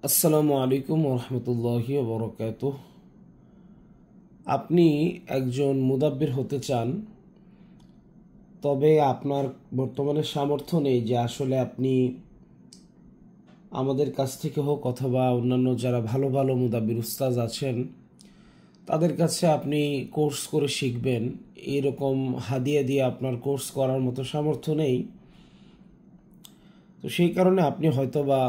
আসসালামু আলাইকুম রহমতুল্লাহি বরকাতুহ। আপনি একজন মুদাব্বির হতে চান, তবে আপনার বর্তমানে সামর্থ্য নেই যে আসলে আপনি আমাদের কাছ থেকে হোক অথবা অন্যান্য যারা ভালো ভালো মুদাব্বির উস্তাজ আছেন তাদের কাছে আপনি কোর্স করে শিখবেন, এরকম হাদিয়া দিয়ে আপনার কোর্স করার মতো সামর্থ্য নেই। তো সেই কারণে আপনি হয়তোবা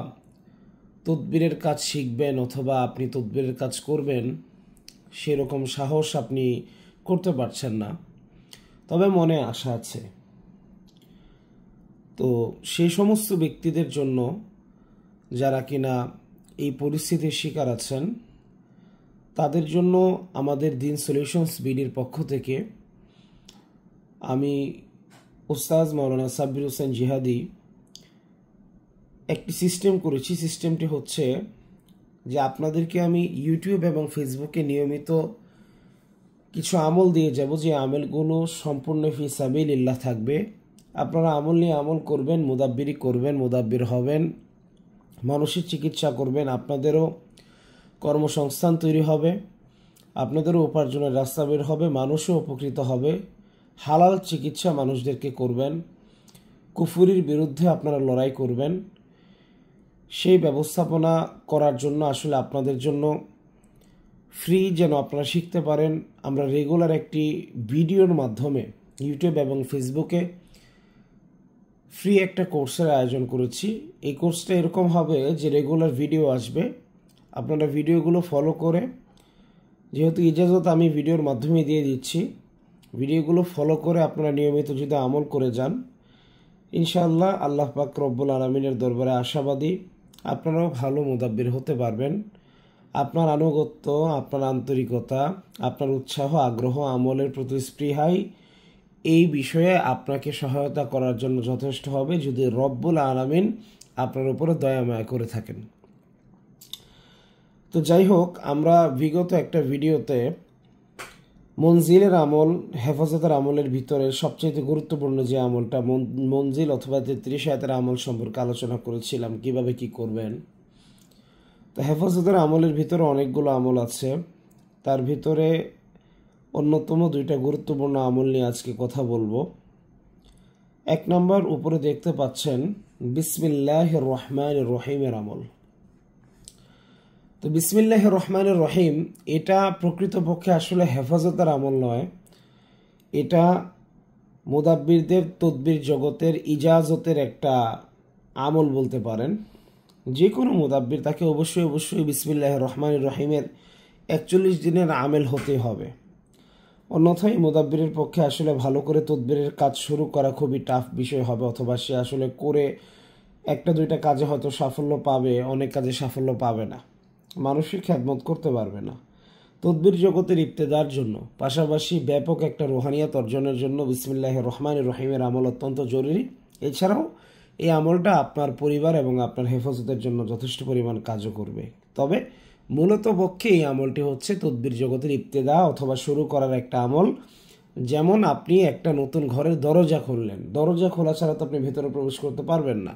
তদবিরের কাজ শিখবেন অথবা আপনি তদবিরের কাজ করবেন সেরকম সাহস আপনি করতে পারছেন না, তবে মনে আশা আছে। তো সেই সমস্ত ব্যক্তিদের জন্য যারা কিনা এই পরিস্থিতির শিকার আছেন, তাদের জন্য আমাদের দিন সলিউশনস বিডির পক্ষ থেকে আমি উস্তাজ মাওলানা সাব্বির হোসেন জিহাদি একটি সিস্টেম করেছি। সিস্টেমটি হচ্ছে যে আপনাদেরকে আমি ইউটিউব এবং ফেসবুকে নিয়মিত কিছু আমল দিয়ে যাব, যে আমলগুলো সম্পূর্ণ ফি সাবিলিল্লাহ থাকবে। আপনারা আমল নিয়ে আমল করবেন, মুদাব্বিরি করবেন, মুদাব্বির হবেন, মানুষের চিকিৎসা করবেন, আপনাদেরও কর্মসংস্থান তৈরি হবে, আপনাদেরও উপার্জনের রাস্তা বের হবে, মানুষও উপকৃত হবে। হালাল চিকিৎসা মানুষদেরকে করবেন, কুফুরির বিরুদ্ধে আপনারা লড়াই করবেন। সেই ব্যবস্থাপনা করার জন্য আসলে আপনাদের জন্য ফ্রি যেন আপনারা শিখতে পারেন, আমরা রেগুলার একটি ভিডিওর মাধ্যমে ইউটিউব এবং ফেসবুকে ফ্রি একটা কোর্সের আয়োজন করেছি। এই কোর্সটা এরকম হবে যে রেগুলার ভিডিও আসবে, আপনারা ভিডিওগুলো ফলো করে, যেহেতু ইজাজত আমি ভিডিওর মাধ্যমে দিয়ে দিচ্ছি, ভিডিওগুলো ফলো করে আপনারা নিয়মিত যদি আমল করে যান, ইনশাআল্লাহ আল্লাহ পাক রব্বুল আলামিনের দরবারে আশাবাদী আপনারাও ভালো মুদাব্বির হতে পারবেন। আপনার আনুগত্য, আপনার আন্তরিকতা, আপনার উৎসাহ, আগ্রহ, আমলের প্রতি স্পৃহাই এই বিষয়ে আপনাকে সহায়তা করার জন্য যথেষ্ট হবে, যদি রব্বুল আলামিন আপনার উপরে দয়া মায়া করে থাকেন। তো যাই হোক, আমরা বিগত একটা ভিডিওতে মনজিলের আমল, হেফাজতের আমলের ভিতরে সবচেয়ে গুরুত্বপূর্ণ যে আমলটা মনজিল অথবা 33 আয়াতের আমল সম্পর্কে আলোচনা করেছিলাম, কিভাবে কি করবেন। তো হেফাজতের আমলের ভিতরে অনেকগুলো আমল আছে, তার ভিতরে অন্যতম দুইটা গুরুত্বপূর্ণ আমল নিয়ে আজকে কথা বলবো। এক নম্বর, উপরে দেখতে পাচ্ছেন বিসমিল্লাহির রহমানির রহিমের আমল। তো বিসমিল্লাহির রহমানির রহিম এটা প্রকৃতপক্ষে আসলে হেফাজতের আমল নয়, এটা মুদাব্বিরদের তদবির জগতের ইজাজতের একটা আমল বলতে পারেন। যে কোনো মুদাব্বির তাকে অবশ্যই বিসমিল্লাহির রহমানির রহিমের 41 দিনের আমেল হতে হবে, অন্যথায় মুদাব্বিরের পক্ষে আসলে ভালো করে তদবিরের কাজ শুরু করা খুবই টাফ বিষয় হবে, অথবা সে আসলে করে একটা দুইটা কাজে হয়তো সাফল্য পাবে, অনেক কাজে সাফল্য পাবে না, মানুষের খেদমত করতে পারবে না। তদবির জগতের ইবতেদার জন্য পাশাপাশি ব্যাপক একটা রুহানিয়াত অর্জনের জন্য বিসমিল্লাহির রহমানির রহিমের আমল অত্যন্ত জরুরি। এছাড়াও এই আমলটা আপনার পরিবার এবং আপনার হেফাজতের জন্য যথেষ্ট পরিমাণ কাজও করবে। তবে মূলত পক্ষে এই আমলটি হচ্ছে তদবির জগতের ইবতেদা অথবা শুরু করার একটা আমল। যেমন আপনি একটা নতুন ঘরের দরজা খুললেন, দরজা খোলা ছাড়া তো আপনি ভেতরে প্রবেশ করতে পারবেন না।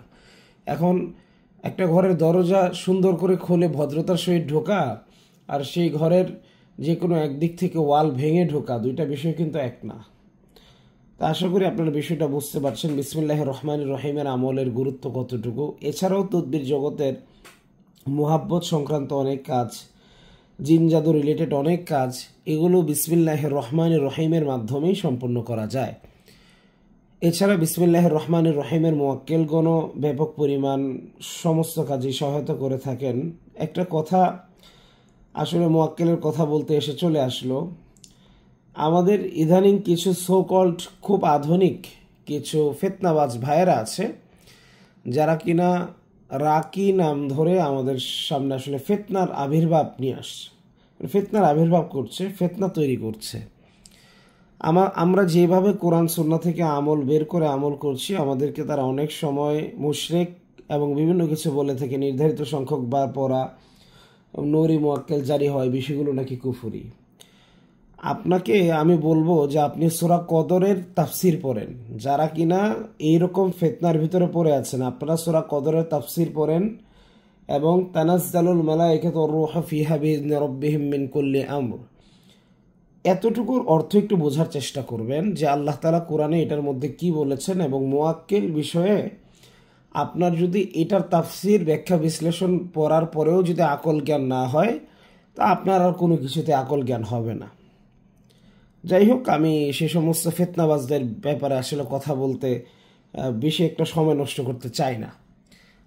এখন একটা ঘরের দরজা সুন্দর করে খুলে ভদ্রতার সহিত ঢোকা আর সেই ঘরের যে কোনো একদিক থেকে ওয়াল ভেঙে ঢোকা, দুইটা বিষয় কিন্তু এক না। তা আশা করি আপনারা বিষয়টা বুঝতে পারছেন বিসমিল্লাহির রহমানির রহিমের আমলের গুরুত্ব কতটুকু। এছাড়াও তদবির জগতের মুহাব্বত সংক্রান্ত অনেক কাজ, জিন জাদু রিলেটেড অনেক কাজ, এগুলো বিসমিল্লাহির রহমানির রহিমের মাধ্যমেই সম্পন্ন করা যায়। এছাড়া বিসমিল্লাহির রহমানির রহিমের মুয়াক্কেলগণও ব্যাপক পরিমাণ সমস্ত কাজে সহায়তা করে থাকেন। একটা কথা, আসলে মুয়াক্কেলের কথা বলতে এসে চলে আসলো, আমাদের ইদানিং কিছু সো কল্ড খুব আধুনিক কিছু ফিতনাবাজ ভাইয়েরা আছে, যারা কিনা রাকি নাম ধরে আমাদের সামনে আসলে ফিতনার আবির্ভাব নিয়ে আসছে, ফিতনার আবির্ভাব করছে, ফিতনা তৈরি করছে। আমরা যেভাবে কোরআন সুন্নাহ থেকে আমল বের করে আমল করছি, আমাদেরকে তারা অনেক সময় মুশরিক এবং বিভিন্ন কিছু বলে থেকে নির্ধারিত সংখ্যক বার পড়া, নূরি মুয়াক্কেল জারি হয়, বিষয়গুলো নাকি কুফরি। আপনাকে আমি বলবো যে আপনি সূরা কদরের তাফসির পড়েন, যারা কিনা এইরকম ফিতনার ভিতরে পড়ে আছেন, আপনারা সূরা কদরের তাফসির পড়েন এবং তানাজ্জালুল মালায়েকাতু ওয়ার রূহু ফিহা বিইذনি রাব্বিহিম মিন কুল্লি আমর। এতটুকুর অর্থ একটু বোঝার চেষ্টা করবেন যে আল্লাহ তাআলা কোরআনে এটার মধ্যে কি বলেছেন, এবং মুয়াক্কিল বিষয়ে আপনার যদি এটার তাফসির ব্যাখ্যা বিশ্লেষণ পড়ার পরেও যদি আকল জ্ঞান না হয়, তা আপনার আর কোনো কিছুতে আকল জ্ঞান হবে না। যাই হোক, আমি সে সমস্ত ফিতনাবাজদের ব্যাপারে আসলে কথা বলতে বেশি একটা সময় নষ্ট করতে চাই না।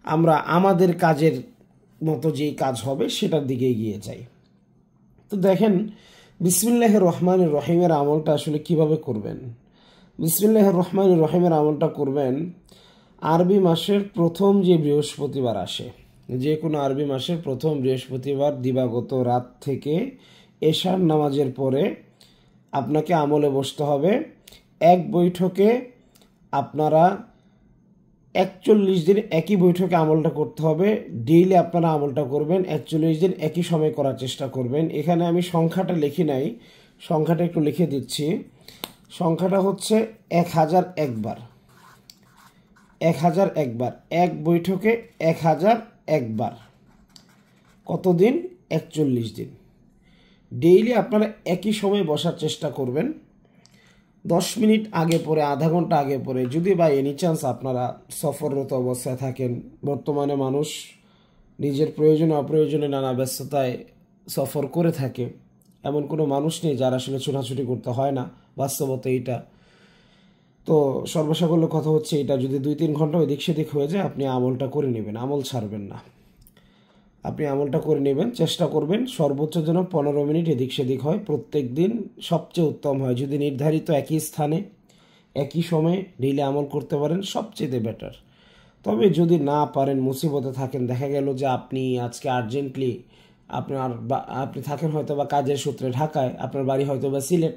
আমরা আমাদের কাজের মতো যেই কাজ হবে সেটার দিকে এগিয়ে যাই। তো দেখেন, বিসমিল্লাহির রহমানির রহিমের আমলটা আসলে কিভাবে করবেন। বিসমিল্লাহির রহমানির রহিমের আমলটা করবেন আরবি মাসের প্রথম যে বৃহস্পতিবার আসে, যে কোনো আরবি মাসের প্রথম বৃহস্পতিবার দিবাগত রাত থেকে এশার নামাজের পরে আপনাকে আমলে বসতে হবে। এক বৈঠকে আপনারা 41 দিন একই বৈঠকে আমলটা করতে হবে। ডেইলি আপনারা আমলটা করবেন, 41 দিন একই সময় করার চেষ্টা করবেন। এখানে আমি সংখ্যাটা লিখি নাই, সংখ্যাটা একটু লিখে দিচ্ছি। সংখ্যাটা হচ্ছে 1001 বার। 1001 বার, এক বৈঠকে 1001 বার। কতদিন? 41 দিন। ডেইলি আপনারা একই সময় বসার চেষ্টা করবেন। 10 মিনিট আগে পরে, আধা ঘন্টা আগে পরে, যদি বা এনি চান্স আপনারা সফররত অবস্থায় থাকেন। বর্তমানে মানুষ নিজের প্রয়োজনে অপ্রয়োজনে নানা ব্যস্ততায় সফর করে থাকে, এমন কোনো মানুষ নেই যার আসলে ছোটাছুটি করতে হয় না, বাস্তবতা এইটা। তো সর্বসাকল্য কথা হচ্ছে এটা, যদি 2-3 ঘন্টা ওই দিক সেদিক হয়ে যায়, আপনি আমলটা করে নেবেন, আমল ছাড়বেন না। আপনি আমলটা করে নেবেন, চেষ্টা করবেন সর্বোচ্চ যেন 15 মিনিট এদিক সেদিক হয় প্রত্যেক দিন, সবচেয়ে উত্তম হয়। যদি নির্ধারিত একই স্থানে একই সময়ে ডেইলি আমল করতে পারেন, সবচেয়ে বেটার। তবে যদি না পারেন, মুসিবতে থাকেন, দেখা গেল যে আপনি আজকে আর্জেন্টলি আপনি থাকেন হয়তো বা কাজের সূত্রে ঢাকায়, আপনার বাড়ি হয়তো বা সিলেট,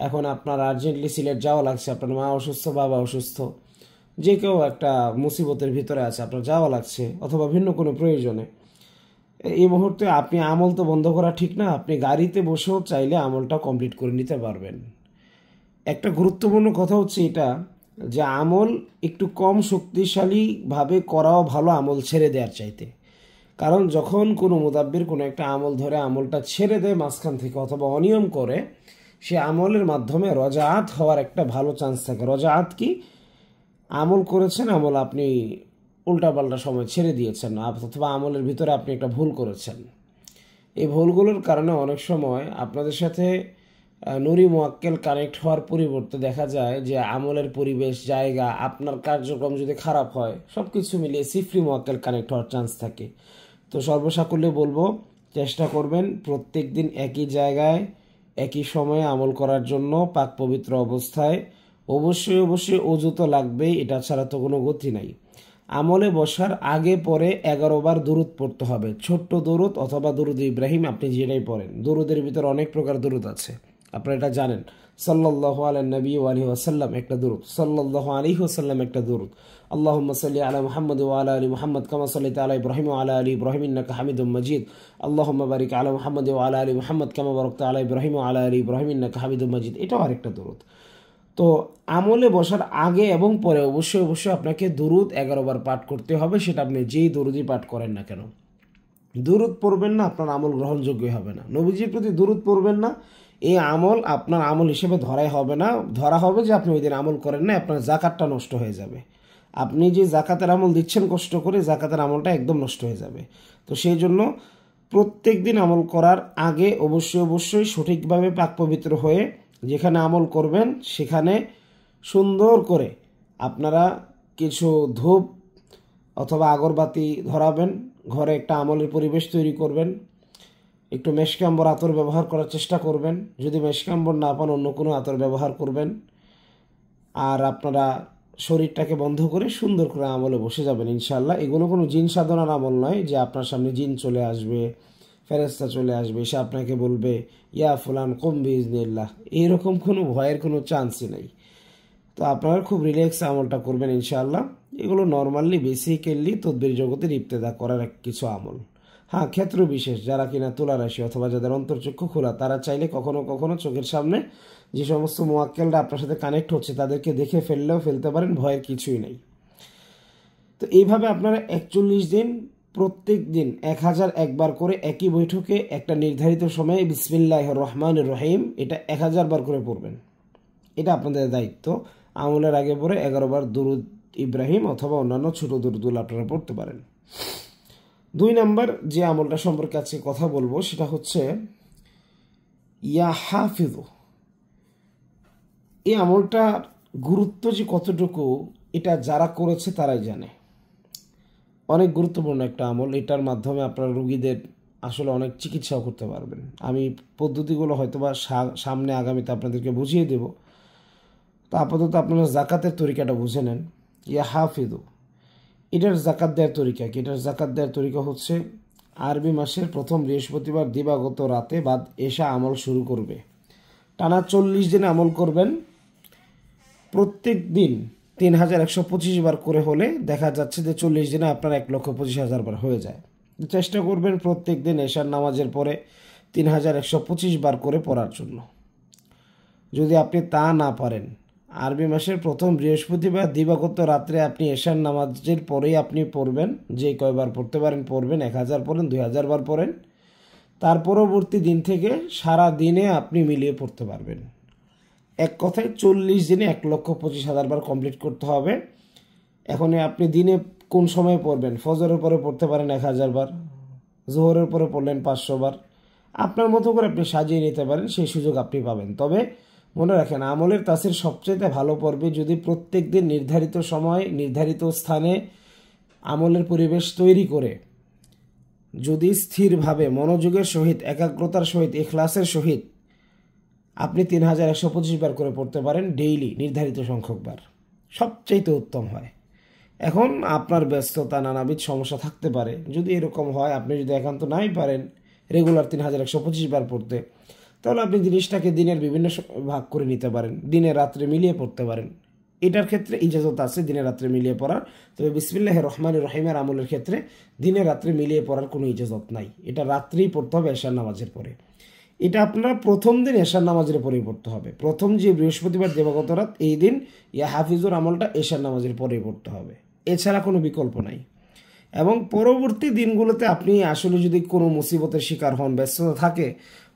এখন আপনার আর্জেন্টলি সিলেট যাওয়া লাগছে, আপনার মা অসুস্থ, বাবা অসুস্থ, যে কেউ একটা মুসিবতের ভিতরে আছে, আপনার যাওয়া লাগছে, অথবা ভিন্ন কোনো প্রয়োজনে, এই মুহূর্তে আপনি আমল তো বন্ধ করা ঠিক না, আপনি গাড়িতে বসেও চাইলে আমলটা কমপ্লিট করে নিতে পারবেন। একটা গুরুত্বপূর্ণ কথা হচ্ছে এটা যে আমল একটু কম শক্তিশালীভাবে করাও ভালো আমল ছেড়ে দেওয়ার চাইতে। কারণ যখন কোনো মুদাব্বির কোনো একটা আমল ধরে আমলটা ছেড়ে দেয় মাঝখান থেকে অথবা অনিয়ম করে, সে আমলের মাধ্যমে রজাআত হওয়ার একটা ভালো চান্স থাকে। রজাআত কি? আমল করেছেন, আমল আপনি উল্টাপাল্টা সময় ছেড়ে দিয়েছেন, অথবা আমলের ভিতরে আপনি একটা ভুল করেছেন। এই ভুলগুলোর কারণে অনেক সময় আপনাদের সাথে নুরি মুয়াক্কেল কানেক্ট হওয়ার পরিবর্তে দেখা যায় যে আমলের পরিবেশ, জায়গা, আপনার কার্যক্রম যদি খারাপ হয়, সব কিছু মিলিয়ে সিফরি মুয়াক্কেল কানেক্ট হওয়ার চান্স থাকে। তো সর্বসাকুল্যে বলবো, চেষ্টা করবেন প্রত্যেক দিন একই জায়গায় একই সময়ে আমল করার জন্য, পাক পবিত্র অবস্থায়। অবশ্যই অবশ্যই অজু তো লাগবেই, এটা ছাড়া তো কোনো গতি নাই। আমলে বসার আগে পরে 11 বার দুরুদ পড়তে হবে, ছোট্ট দুরুদ অথবা দুরুদ ইব্রাহিম, আপনি যেটাই পড়েন। দুরুদের ভিতরে অনেক প্রকার দুরুদ আছে, আপনারা এটা জানেন। সাল্লাল্লাহু আলা নবী ওয়া আলিহি ওয়াসাল্লাম একটা দুরুদ, সাল্লাল্লাহু আলাইহি ওয়াসাল্লাম একটা দুরুদ, আল্লাহুম্মা সাল্লি আলা মুহাম্মদ ওয়া আলা আলি মুহাম্মদ কামা সাল্লাইতা আলা ইব্রাহিম ওয়া আলা আলি ইব্রাহিম ইন্নাকা হামিদুম মাজিদ, আল্লাহুম্মা বারিক আলা মুহাম্মদ ওয়া আলা আলি মুহাম্মদ কামা বারাকতা আলা ইব্রাহিম ওয়া আলা আলি ইব্রাহিম ইন্নাকা হামিদুম মাজিদ। এটাও আরেকটা দুরুদ। তো আমলে বসার আগে এবং পরে অবশ্যই অবশ্যই আপনাকে দুরুদ 11 বার পাঠ করতে হবে, সেটা আপনি যেই দুরুদই পাঠ করেন না কেন। দুরুদ পড়বেন না, আপনার আমল গ্রহণযোগ্য হবে না। নবীজির প্রতি দুরুদ পড়বেন না, এই আমল আপনার আমল হিসেবে ধরাই হবে না। ধরা হবে যে আপনি ওই দিন আমল করেন না, আপনার জাকাতটা নষ্ট হয়ে যাবে। আপনি যে জাকাতের আমল দিচ্ছেন কষ্ট করে, জাকাতের আমলটা একদম নষ্ট হয়ে যাবে। তো সেই জন্য প্রত্যেক দিন আমল করার আগে অবশ্যই অবশ্যই সঠিকভাবে পাক পবিত্র হয়ে যেখানে আমল করবেন সেখানে সুন্দর করে আপনারা কিছু ধূপ অথবা আগরবাতি ধরাবেন, ঘরে একটা আমলের পরিবেশ তৈরি করবেন, একটু মেশকাম্বর আতর ব্যবহার করার চেষ্টা করবেন। যদি মেশকাম্বর না পান, অন্য কোনো আতর ব্যবহার করবেন। আর আপনারা শরীরটাকে বন্ধ করে সুন্দর করে আমলে বসে যাবেন ইনশাআল্লাহ। এগুলো কোনো জিন সাধনার আমল নয় যে আপনার সামনে জিন চলে আসবে, ফেরেশতা চলে আসবে, সে আপনাকে বলবে ইয়া ফুলান কুম বিইজনিল্লাহ, এইরকম কোনো ভয়ের কোনো চান্সই নেই। তো আপনারা খুব রিল্যাক্স আমলটা করবেন ইনশাআল্লাহ। এগুলো নর্মালি বেসিক্যালি তদবির জগতের ইবতেদা করার কিছু আমল। হ্যাঁ, ক্ষেত্র বিশেষ, যারা কিনা তুলা রাশি অথবা যাদের অন্তর্চক্ষু খোলা, তারা চাইলে কখনো কখনো চোখের সামনে যে সমস্ত মুয়াক্কেলরা আপনার সাথে কানেক্ট হচ্ছে তাদেরকে দেখে ফেললেও ফেলতে পারেন, ভয়ের কিছুই নেই। তো এইভাবে আপনারা 41 দিন প্রত্যেক দিন 1001 বার করে একই বৈঠকে একটা নির্ধারিত সময়ে বিসমিল্লাহির রহমানির রহিম এটা 1000 বার করে পড়বেন। এটা আপনাদের দায়িত্ব। আমলের আগে পরে 11 বার দুরুদ ইব্রাহিম অথবা অন্যান্য ছোট দুরুদগুলো আপনারা পড়তে পারেন। 2 নম্বর যে আমলটা সম্পর্কে আজকে কথা বলবো সেটা হচ্ছে ইয়া হাফিজু। এই আমলটার গুরুত্ব যে কতটুকু এটা যারা করেছে তারাই জানে। অনেক গুরুত্বপূর্ণ একটা আমল। এটার মাধ্যমে আপনারা রোগীদের আসলে অনেক চিকিৎসাও করতে পারবেন। আমি পদ্ধতিগুলো হয়তোবা সামনে আগামীতে আপনাদেরকে বুঝিয়ে দেব। তো আপাতত আপনারা জাকাতের তরিকাটা বুঝে নেন। ইয়া হাফিজু এটার জাকাত দেওয়ার তরিকা কি? এটার জাকাত দেওয়ার তরিকা হচ্ছে আরবি মাসের প্রথম বৃহস্পতিবার দিবাগত রাতে বাদ এশা আমল শুরু করবে। টানা 40 দিন আমল করবেন। প্রত্যেক দিন 3125 বার করে হলে দেখা যাচ্ছে যে 40 দিনে আপনার 1,25,000 বার হয়ে যায়। চেষ্টা করবেন প্রত্যেক দিন এশার নামাজের পরে 3125 বার করে পড়ার জন্য। যদি আপনি তা না পারেন, আরবি মাসের প্রথম বৃহস্পতিবার দিবাগত রাত্রে আপনি এশার নামাজের পরেই আপনি পড়বেন। যে কয়বার পড়তে পারেন পড়বেন, 1000 পড়েন, 2000 বার পড়েন। তার পরবর্তী দিন থেকে সারা দিনে আপনি মিলিয়ে পড়তে পারবেন। এক কথায় 40 দিনে 1,25,000 বার কমপ্লিট করতে হবে। এখন আপনি দিনে কোন সময় পড়বেন? ফজরের পরে পড়তে পারেন 1000 বার, জোহরের পরে পড়লেন 500 বার। আপনার মতো করে আপনি সাজিয়ে নিতে পারেন, সেই সুযোগ আপনি পাবেন। তবে মনে রাখেন, আমলের তাসির সবচেয়ে ভালো পড়বে যদি প্রত্যেক দিন নির্ধারিত সময় নির্ধারিত স্থানে আমলের পরিবেশ তৈরি করে যদি স্থিরভাবে মনোযোগের সহিত, একাগ্রতার সহিত, ইখলাসের সহিত আপনি 3125 বার করে পড়তে পারেন ডেইলি, নির্ধারিত সংখ্যক বার, সবচেয়ে উত্তম হয়। এখন আপনার ব্যস্ততা, নানাবিধ সমস্যা থাকতে পারে। যদি এরকম হয়, আপনি যদি একান্ত নাই পারেন রেগুলার 3125 বার পড়তে, তাহলে আপনি জিনিসটাকে দিনের বিভিন্ন ভাগ করে নিতে পারেন, দিনে রাত্রে মিলিয়ে পড়তে পারেন। এটার ক্ষেত্রে ইজাজত আছে দিনে রাত্রে মিলিয়ে পড়ার। তবে বিসমিল্লাহির রহমানির রহিমের আমলের ক্ষেত্রে দিনে রাত্রে মিলিয়ে পড়ার কোনো ইজাজত নাই। এটা রাত্রেই পড়তে হবে এশার নামাজের পরে। এটা আপনারা প্রথম দিন এশার নামাজের পরেই পড়তে হবে। প্রথম যে বৃহস্পতিবার দিবাগত রাত, এই দিন ইয়া হাফিজুর আমলটা এশার নামাজের পরেই পড়তে হবে। এছাড়া কোনো বিকল্প নাই। এবং পরবর্তী দিনগুলোতে আপনি আসলে যদি কোনো মুসিবতের শিকার হন, ব্যস্ততা থাকে,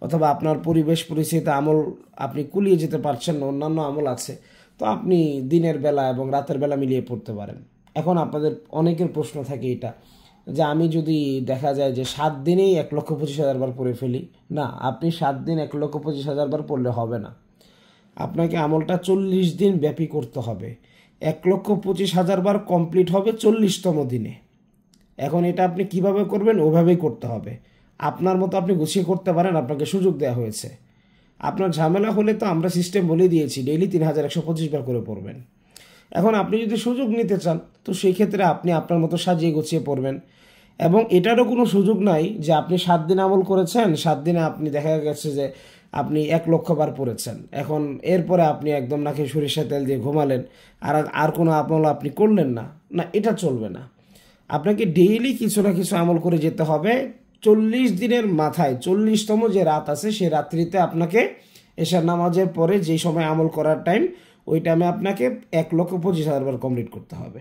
অথবা আপনার পরিবেশ পরিস্থিতি আমল আপনি কুলিয়ে যেতে পারছেন না, অন্যান্য আমল আছে, তো আপনি দিনের বেলা এবং রাতের বেলা মিলিয়ে পড়তে পারেন। এখন আপনাদের অনেকের প্রশ্ন থাকে এটা যে আমি যদি দেখা যায় যে 7 দিনেই 1,25,000 বার পড়ে ফেলি। না, আপনি 7 দিন 1,25,000 বার পড়লে হবে না। আপনাকে আমলটা 40 দিন ব্যাপী করতে হবে। 1,25,000 বার কমপ্লিট হবে 40তম দিনে। এখন এটা আপনি কিভাবে করবেন? ওভাবেই করতে হবে। আপনার মতো আপনি গুছিয়ে করতে পারেন, আপনাকে সুযোগ দেওয়া হয়েছে। আপনার ঝামেলা হলে তো আমরা সিস্টেম বলে দিয়েছি, ডেইলি 3125 বার করে পড়বেন। এখন আপনি যদি সুযোগ নিতে চান, তো সেই ক্ষেত্রে আপনি আপনার মতো সাজিয়ে গুছিয়ে পড়বেন। এবং এটারও কোনো সুযোগ নাই যে আপনি 7 দিন আমল করেছেন, 7 দিনে আপনি দেখা গেছে যে আপনি 1,00,000 বার পড়েছেন, এখন এরপরে আপনি একদম নাকি সরিষা তেল দিয়ে ঘুমালেন, আর কোনো আমল আপনি করলেন না। না, এটা চলবে না। আপনাকে ডেইলি কিছু না কিছু আমল করে যেতে হবে। 40 দিনের মাথায় 40তম যে রাত আছে, সেই রাত্রিতে আপনাকে এশার নামাজের পরে যেই সময় আমল করার টাইম, ওই টাইমে আপনাকে 1,25,000 বার কমপ্লিট করতে হবে।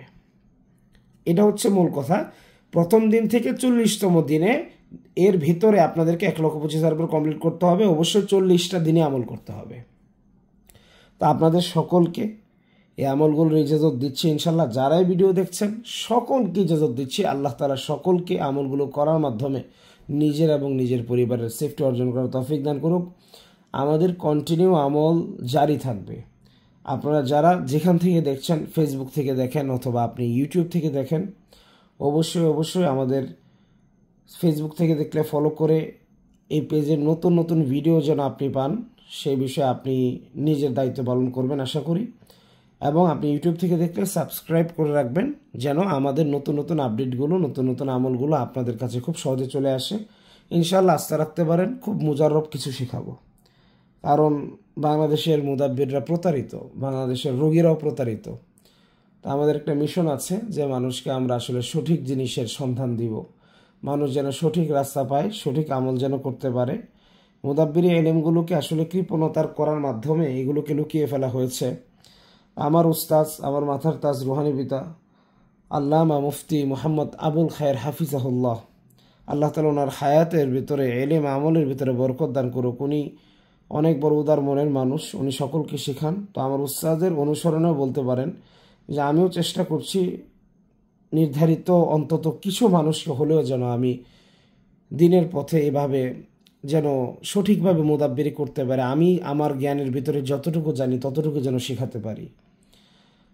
এটা হচ্ছে মূল কথা। প্রথম দিন থেকে 40তম দিনে এর ভিতরে আপনাদেরকে 1,25,000 বার কমপ্লিট করতে হবে। অবশ্যই 40টা দিনে আমল করতে হবে। তো আপনাদের সকলকে এই আমলগুলোর ইজাজত দিচ্ছি ইনশাল্লাহ। যারাই ভিডিও দেখছেন সকলকে ইজাজত দিচ্ছি। আল্লাহ তাআলা সকলকে আমলগুলো করার মাধ্যমে নিজের এবং নিজের পরিবারের সেফটি অর্জন করার তৌফিক দান করুক। আমাদের কন্টিনিউ আমল জারি থাকবে। আপনারা যারা যেখান থেকে দেখছেন, ফেসবুক থেকে দেখেন অথবা আপনি ইউটিউব থেকে দেখেন, অবশ্যই আমাদের ফেসবুক থেকে দেখলে ফলো করে এই পেজের নতুন নতুন ভিডিও যেন আপনি পান, সেই বিষয়ে আপনি নিজের দায়িত্ব পালন করবেন আশা করি। এবং আপনি ইউটিউব থেকে দেখলে সাবস্ক্রাইব করে রাখবেন, যেন আমাদের নতুন নতুন আপডেটগুলো, নতুন নতুন আমলগুলো আপনাদের কাছে খুব সহজে চলে আসে। ইনশাআল্লাহ আস্থা রাখতে পারেন, খুব মুজাররব কিছু শেখাবো। কারণ বাংলাদেশের মুদাব্বিররা প্রতারিত, বাংলাদেশের রোগীরাও প্রতারিত। তা আমাদের একটা মিশন আছে যে মানুষকে আমরা আসলে সঠিক জিনিসের সন্ধান দিব, মানুষ যেন সঠিক রাস্তা পায়, সঠিক আমল যেন করতে পারে। মুদাব্বিরি এলেমগুলোকে আসলে কৃপণতার করার মাধ্যমে এগুলোকে লুকিয়ে ফেলা হয়েছে। আমার উস্তাজ, আমার মাথার তাজ রুহানি পিতা আল্লামা মুফতি মুহাম্মদ আবুল খায়ের হাফিজাহুল্লাহ, আল্লাহ তাআলা ওনার হায়াতের ভিতরে এলেম আমলের ভিতরে বরকত দান করুক। উনি অনেক বড় উদার মনের মানুষ, উনি সকলকে শেখান। তো আমার উস্তাদের অনুসরণেও বলতে পারেন যে আমিও চেষ্টা করছি নির্ধারিত অন্তত কিছু মানুষকে হলেও যেন আমি দিনের পথে এভাবে যেন সঠিকভাবে মুদাব্বিরি করতে পারে, আমি আমার জ্ঞানের ভিতরে যতটুকু জানি ততটুকু যেন শেখাতে পারি।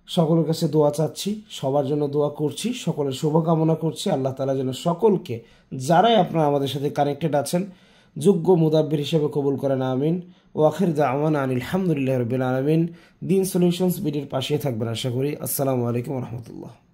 সকলের কাছে দোয়া চাচ্ছি, সবার জন্য দোয়া করছি, সকলের শুভকামনা করছি। আল্লাহ তাআলা যেন সকলকে, যারাই আপনারা আমাদের সাথে কানেক্টেড আছেন, যোগ্য মুদাব্বির হিসেবে কবুল করেন, আমিন। ও আখির দাওয়ানা আনিল হামদুলিল্লাহি রাব্বিল আলামিন। দিন সলিউশনস বিডির পাশে থাকবেন আশা করি। আসসালামু আলাইকুম ওয়া রাহমাতুল্লাহ।